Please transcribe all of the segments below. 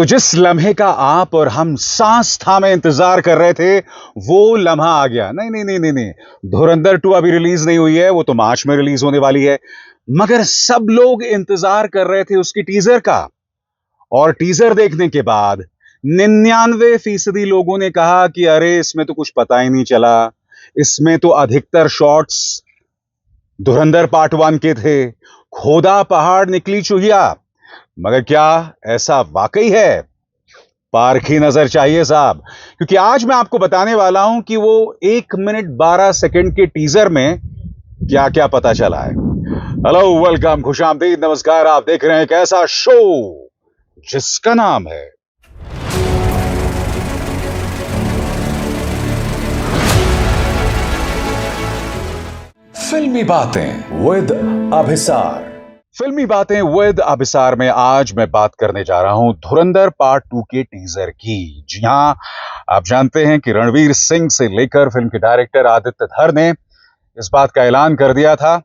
तो जिस लम्हे का आप और हम सांस थामे इंतजार कर रहे थे, वो लम्हा आ गया। नहीं नहीं नहीं नहीं नहीं, धुरंधर 2 अभी रिलीज नहीं हुई है, वो तो मार्च में रिलीज होने वाली है। मगर सब लोग इंतजार कर रहे थे उसकी टीजर का, और टीजर देखने के बाद 99% लोगों ने कहा कि अरे इसमें तो कुछ पता ही नहीं चला, इसमें तो अधिकतर शॉट्स धुरंधर पार्ट 1 के थे, खोदा पहाड़ निकली चुहिया। मगर क्या ऐसा वाकई है? पारखी नजर चाहिए साहब, क्योंकि आज मैं आपको बताने वाला हूं कि वो 1 मिनट 12 सेकंड के टीजर में क्या क्या पता चला है। हेलो, वेलकम, खुशामदीद, नमस्कार। आप देख रहे हैं एक ऐसा शो जिसका नाम है फिल्मी बातें विद अभिसार। फिल्मी बातें विद अभिसार में आज मैं बात करने जा रहा हूं धुरंधर पार्ट 2 के टीजर की। जी हां, आप जानते हैं कि रणवीर सिंह से लेकर फिल्म के डायरेक्टर आदित्य धर ने इस बात का ऐलान कर दिया था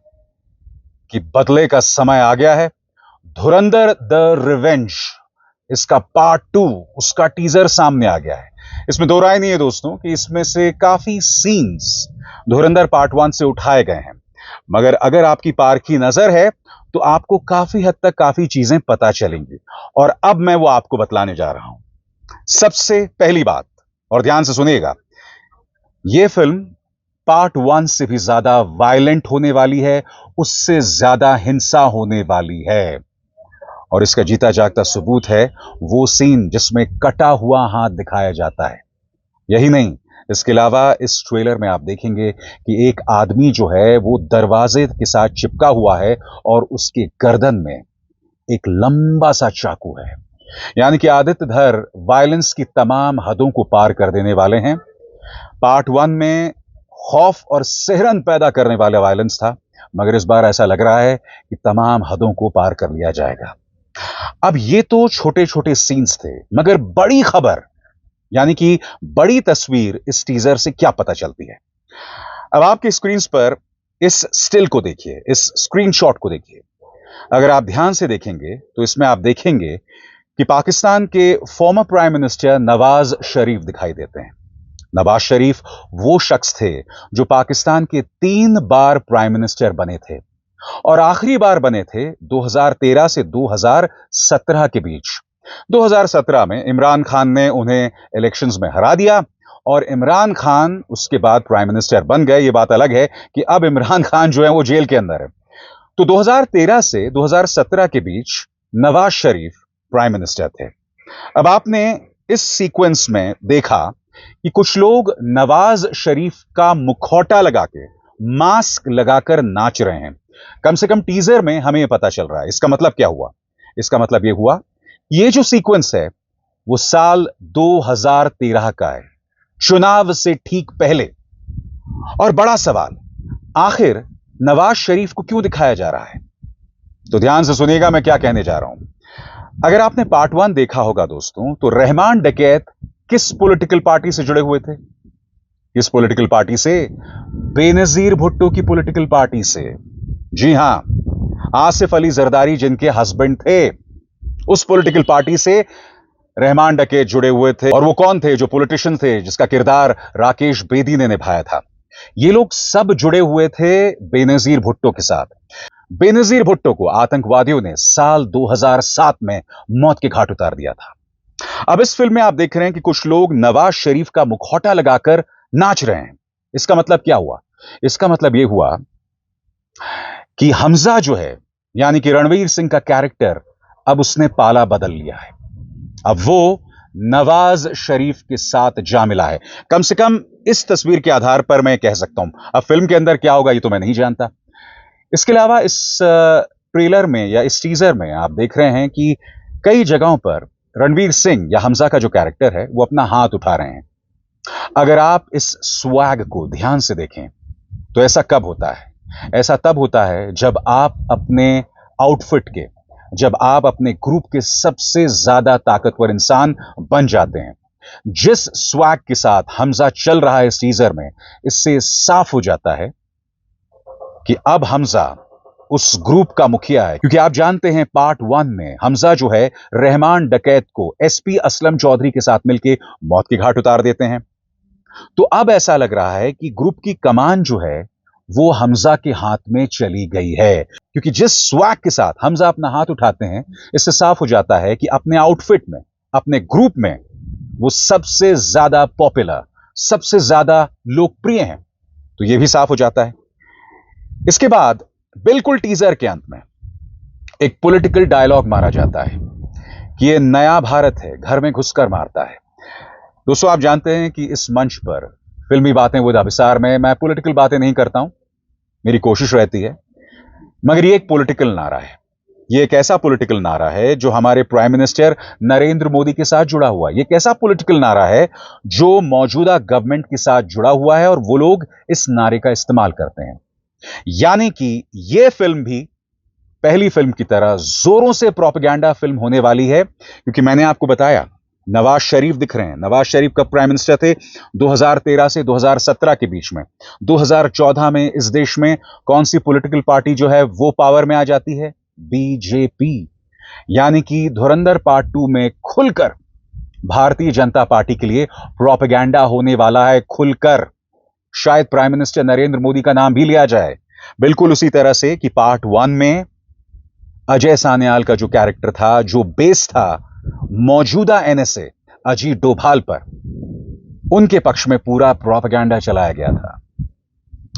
कि बदले का समय आ गया है। धुरंधर द रिवेंज, इसका पार्ट 2, उसका टीजर सामने आ गया है। इसमें दो राय नहीं है दोस्तों कि इसमें से काफी सीन्स धुरंधर पार्ट 1 से उठाए गए हैं, मगर अगर आपकी पारखी नजर है तो आपको काफी हद तक काफी चीजें पता चलेंगी, और अब मैं वो आपको बतलाने जा रहा हूं। सबसे पहली बात, और ध्यान से सुनिएगा, यह फिल्म पार्ट 1 से भी ज्यादा वायलेंट होने वाली है, उससे ज्यादा हिंसा होने वाली है। और इसका जीता जागता सबूत है वो सीन जिसमें कटा हुआ हाथ दिखाया जाता है। यही नहीं, इसके अलावा इस ट्रेलर में आप देखेंगे कि एक आदमी जो है वो दरवाजे के साथ चिपका हुआ है और उसके गर्दन में एक लंबा सा चाकू है। यानी कि आदित्य धर वायलेंस की तमाम हदों को पार कर देने वाले हैं। पार्ट 1 में खौफ और सिहरन पैदा करने वाला वायलेंस था, मगर इस बार ऐसा लग रहा है कि तमाम हदों को पार कर लिया जाएगा। अब ये तो छोटे छोटे सीन्स थे, मगर बड़ी खबर यानी कि बड़ी तस्वीर इस टीजर से क्या पता चलती है। अब आपकी स्क्रीन पर इस स्टिल को देखिए, इस स्क्रीनशॉट को देखिए। अगर आप ध्यान से देखेंगे तो इसमें आप देखेंगे कि पाकिस्तान के former prime minister Nawaz Sharif दिखाई देते हैं। नवाज शरीफ वो शख्स थे जो पाकिस्तान के 3 बार प्राइम मिनिस्टर बने थे, और आखिरी बार बने थे 2013 से 2017 के बीच। 2017 में इमरान खान ने उन्हें इलेक्शंस में हरा दिया, और इमरान खान उसके बाद प्राइम मिनिस्टर बन गए। यह बात अलग है कि अब इमरान खान जो है वो जेल के अंदर है। तो 2013 से 2017 के बीच नवाज शरीफ प्राइम मिनिस्टर थे। अब आपने इस सीक्वेंस में देखा कि कुछ लोग नवाज शरीफ का मुखौटा लगा के, मास्क लगाकर नाच रहे हैं। कम से कम टीजर में हमें यह पता चल रहा है। इसका मतलब क्या हुआ? इसका मतलब यह हुआ, ये जो सीक्वेंस है वो साल 2013 का है, चुनाव से ठीक पहले। और बड़ा सवाल, आखिर नवाज शरीफ को क्यों दिखाया जा रहा है? तो ध्यान से सुनिएगा मैं क्या कहने जा रहा हूं। अगर आपने पार्ट 1 देखा होगा दोस्तों, तो रहमान डकैत किस पॉलिटिकल पार्टी से जुड़े हुए थे? किस पॉलिटिकल पार्टी से? बेनजीर भुट्टो की पॉलिटिकल पार्टी से। जी हां, आसिफ अली जरदारी जिनके हस्बैंड थे, उस पॉलिटिकल पार्टी से रहमान डकैत जुड़े हुए थे। और वो कौन थे? जो पॉलिटिशियन थे जिसका किरदार राकेश बेदी ने निभाया था। ये लोग सब जुड़े हुए थे बेनजीर भुट्टो के साथ। बेनजीर भुट्टो को आतंकवादियों ने साल 2007 में मौत के घाट उतार दिया था। अब इस फिल्म में आप देख रहे हैं कि कुछ लोग नवाज शरीफ का मुखौटा लगाकर नाच रहे हैं। इसका मतलब क्या हुआ? इसका मतलब यह हुआ कि हमजा जो है, यानी कि रणवीर सिंह का कैरेक्टर, अब उसने पाला बदल लिया है। अब वो नवाज शरीफ के साथ जा मिला है। कम से कम इस तस्वीर के आधार पर मैं कह सकता हूं। अब फिल्म के अंदर क्या होगा ये तो मैं नहीं जानता। इसके अलावा इस ट्रेलर में या इस टीजर में आप देख रहे हैं कि कई जगहों पर रणवीर सिंह या हमजा का जो कैरेक्टर है वो अपना हाथ उठा रहे हैं। अगर आप इस स्वैग को ध्यान से देखें तो ऐसा कब होता है? ऐसा तब होता है जब आप अपने आउटफिट के, जब आप अपने ग्रुप के सबसे ज्यादा ताकतवर इंसान बन जाते हैं। जिस स्वैग के साथ हमजा चल रहा है इस टीजर में, इससे साफ हो जाता है कि अब हमजा उस ग्रुप का मुखिया है, क्योंकि आप जानते हैं पार्ट 1 में हमजा जो है रहमान डकैत को एसपी असलम चौधरी के साथ मिलकर मौत के घाट उतार देते हैं। तो अब ऐसा लग रहा है कि ग्रुप की कमान जो है वो हमजा के हाथ में चली गई है, क्योंकि जिस स्वैग के साथ हमजा अपना हाथ उठाते हैं, इससे साफ हो जाता है कि अपने आउटफिट में, अपने ग्रुप में वो सबसे ज्यादा पॉपुलर, सबसे ज्यादा लोकप्रिय हैं। तो यह भी साफ हो जाता है। इसके बाद बिल्कुल टीजर के अंत में एक पॉलिटिकल डायलॉग मारा जाता है कि ये नया भारत है, घर में घुसकर मारता है। दोस्तों, आप जानते हैं कि इस मंच पर फिल्मी बातें विद अभिसार में मैं पॉलिटिकल बातें नहीं करता हूं, मेरी कोशिश रहती है, मगर ये एक पॉलिटिकल नारा है। ये एक ऐसा पॉलिटिकल नारा है जो हमारे प्राइम मिनिस्टर नरेंद्र मोदी के साथ जुड़ा हुआ है। ये एक ऐसा पॉलिटिकल नारा है जो मौजूदा गवर्नमेंट के साथ जुड़ा हुआ है और वो लोग इस नारे का इस्तेमाल करते हैं। यानी कि यह फिल्म भी पहली फिल्म की तरह जोरों से प्रोपेगेंडा फिल्म होने वाली है, क्योंकि मैंने आपको बताया नवाज शरीफ दिख रहे हैं। नवाज शरीफ कब प्राइम मिनिस्टर थे? 2013 से 2017 के बीच में। 2014 में इस देश में कौन सी पॉलिटिकल पार्टी जो है वो पावर में आ जाती है? बीजेपी। यानी कि धुरंधर पार्ट 2 में खुलकर भारतीय जनता पार्टी के लिए प्रोपेगेंडा होने वाला है, खुलकर। शायद प्राइम मिनिस्टर नरेंद्र मोदी का नाम भी लिया जाए, बिल्कुल उसी तरह से कि पार्ट 1 में अजय सान्याल का जो कैरेक्टर था, जो बेस था मौजूदा एनएसए अजीत डोभाल पर, उनके पक्ष में पूरा प्रोपेगेंडा चलाया गया था।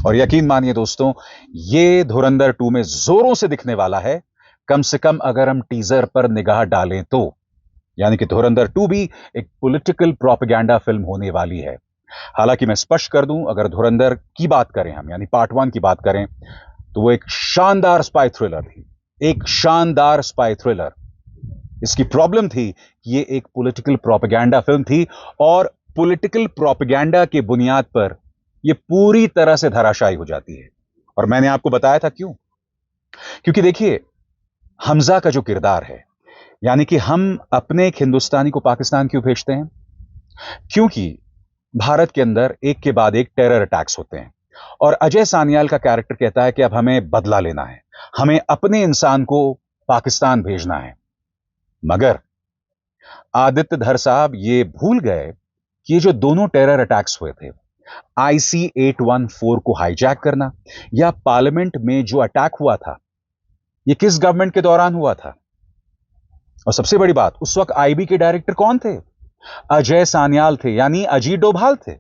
और यकीन मानिए दोस्तों, ये धुरंधर 2 में जोरों से दिखने वाला है, कम से कम अगर हम टीजर पर निगाह डालें तो। यानी कि धुरंधर 2 भी एक पॉलिटिकल प्रोपेगेंडा फिल्म होने वाली है। हालांकि मैं स्पष्ट कर दूं, अगर धुरंधर की बात करें हम, यानी पार्ट 1 की बात करें, तो वो एक शानदार स्पाई थ्रिलर थी, एक शानदार स्पाई थ्रिलर। इसकी प्रॉब्लम थी कि ये एक पॉलिटिकल प्रोपेगेंडा फिल्म थी, और पॉलिटिकल प्रोपेगेंडा के बुनियाद पर ये पूरी तरह से धराशायी हो जाती है। और मैंने आपको बताया था क्यों। क्योंकि देखिए, हमजा का जो किरदार है, यानी कि हम अपने एक हिंदुस्तानी को पाकिस्तान क्यों भेजते हैं? क्योंकि भारत के अंदर एक के बाद एक टेरर अटैक्स होते हैं, और अजय सान्याल का कैरेक्टर कहता है कि अब हमें बदला लेना है, हमें अपने इंसान को पाकिस्तान भेजना है। मगर आदित्य धर साहब ये भूल गए कि ये जो दोनों टेरर अटैक्स हुए थे, IC-814 को हाईजैक करना या पार्लियामेंट में जो अटैक हुआ था, ये किस गवर्नमेंट के दौरान हुआ था? और सबसे बड़ी बात, उस वक्त आईबी के डायरेक्टर कौन थे? अजय सान्याल थे, यानी अजीत डोभाल थे।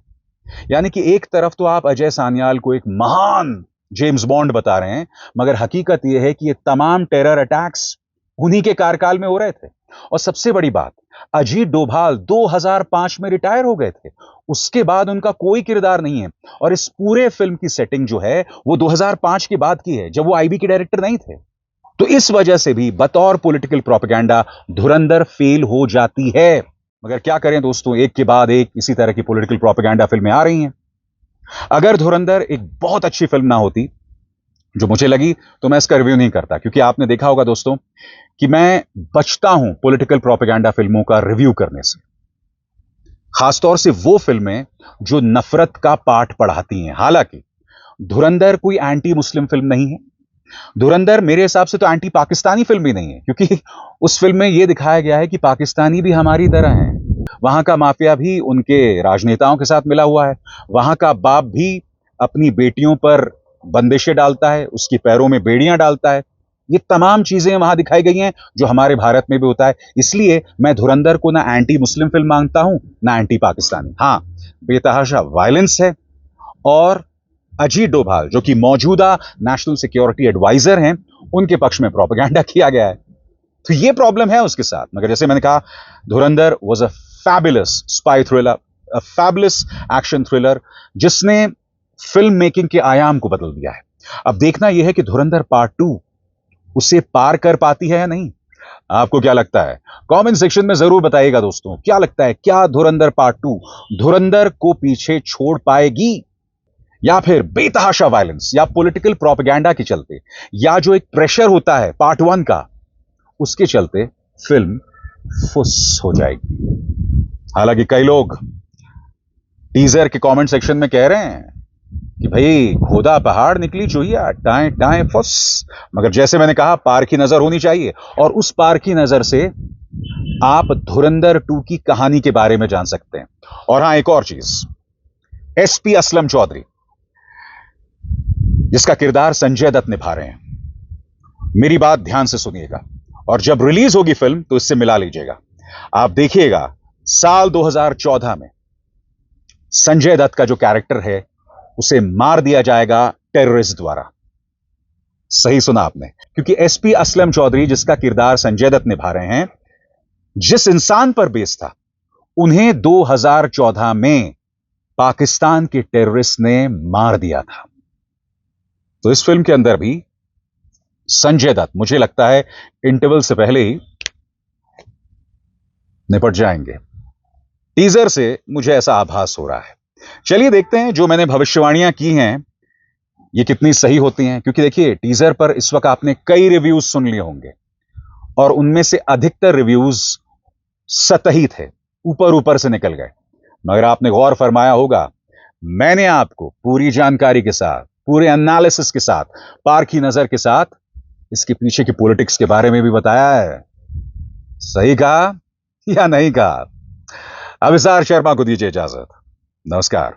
यानी कि एक तरफ तो आप अजय सान्याल को एक महान जेम्स बॉन्ड बता रहे हैं, मगर हकीकत यह है कि ये तमाम टेरर अटैक्स उन्हीं के कार्यकाल में हो रहे थे। और सबसे बड़ी बात, अजीत डोभाल 2005 में रिटायर हो गए थे, उसके बाद उनका कोई किरदार नहीं है। और इस पूरे फिल्म की सेटिंग जो है वो 2005 के बाद की है, जब वो आईबी के डायरेक्टर नहीं थे। तो इस वजह से भी बतौर पॉलिटिकल प्रोपेगेंडा धुरंधर फेल हो जाती है। मगर क्या करें दोस्तों, एक के बाद एक इसी तरह की पॉलिटिकल प्रोपेगेंडा फिल्में आ रही हैं। अगर धुरंधर एक बहुत अच्छी फिल्म ना होती, जो मुझे लगी, तो मैं इसका रिव्यू नहीं करता, क्योंकि आपने देखा होगा दोस्तों कि मैं बचता हूं पॉलिटिकल प्रोपेगेंडा फिल्मों का रिव्यू करने से, खासतौर से वो फिल्में जो नफरत का पाठ पढ़ाती हैं। हालांकि धुरंधर कोई एंटी मुस्लिम फिल्म नहीं है, धुरंधर मेरे हिसाब से तो एंटी पाकिस्तानी फिल्म भी नहीं है, क्योंकि उस फिल्म में यह दिखाया गया है कि पाकिस्तानी भी हमारी तरह हैं, वहां का माफिया भी उनके राजनेताओं के साथ मिला हुआ है, वहां का बाप भी अपनी बेटियों पर बंदिशें डालता है, उसकी पैरों में बेड़ियां डालता है। ये तमाम चीजें वहां दिखाई गई हैं जो हमारे भारत में भी होता है। इसलिए मैं धुरंधर को ना एंटी मुस्लिम फिल्म मांगता हूं, ना एंटी पाकिस्तानी। हां, बेतहाशा वायलेंस है, और अजीत डोभाल जो कि मौजूदा नेशनल सिक्योरिटी एडवाइजर हैं, उनके पक्ष में प्रोपेगेंडा किया गया है। तो ये प्रॉब्लम है उसके साथ। मगर जैसे मैंने कहा, धुरंधर was a fabulous spy thriller, a fabulous action thriller, जिसने फिल्म मेकिंग के आयाम को बदल दिया है। अब देखना यह है कि धुरंधर पार्ट 2 उसे पार कर पाती है या नहीं। आपको क्या लगता है? कमेंट सेक्शन में जरूर बताइएगा दोस्तों, क्या लगता है, क्या धुरंधर पार्ट 2 धुरंधर को पीछे छोड़ पाएगी, या फिर बेतहाशा वायलेंस या पॉलिटिकल प्रोपेगेंडा के चलते, या जो एक प्रेशर होता है पार्ट 1 का, उसके चलते फिल्म फुस हो जाएगी। हालांकि कई लोग टीजर के कमेंट सेक्शन में कह रहे हैं कि भाई खोदा पहाड़ निकली चुहिया, टाएं टाएं फुस। मगर जैसे मैंने कहा, पार की नजर होनी चाहिए, और उस पार की नजर से आप धुरंधर 2 की कहानी के बारे में जान सकते हैं। और हां, एक और चीज, एसपी असलम चौधरी, जिसका किरदार संजय दत्त निभा रहे हैं, मेरी बात ध्यान से सुनिएगा, और जब रिलीज होगी फिल्म तो इससे मिला लीजिएगा। आप देखिएगा, साल 2014 में संजय दत्त का जो कैरेक्टर है उसे मार दिया जाएगा टेररिस्ट द्वारा। सही सुना आपने, क्योंकि एसपी असलम चौधरी, जिसका किरदार संजय दत्त निभा रहे हैं, जिस इंसान पर बेस था, उन्हें 2014 में पाकिस्तान के टेररिस्ट ने मार दिया था। तो इस फिल्म के अंदर भी संजय दत्त, मुझे लगता है, इंटरवल से पहले ही निपट जाएंगे। टीजर से मुझे ऐसा आभास हो रहा है। चलिए देखते हैं जो मैंने भविष्यवाणियां की हैं ये कितनी सही होती हैं, क्योंकि देखिए, टीजर पर इस वक्त आपने कई रिव्यूज सुन लिए होंगे, और उनमें से अधिकतर रिव्यूज सतही थे, ऊपर ऊपर से निकल गए। मगर आपने गौर फरमाया होगा, मैंने आपको पूरी जानकारी के साथ, पूरे एनालिसिस के साथ, पार की नजर के साथ, इसके पीछे की पॉलिटिक्स के बारे में भी बताया है। सही कहा या नहीं कहा? अभिसार शर्मा को दीजिए इजाजत। नमस्कार।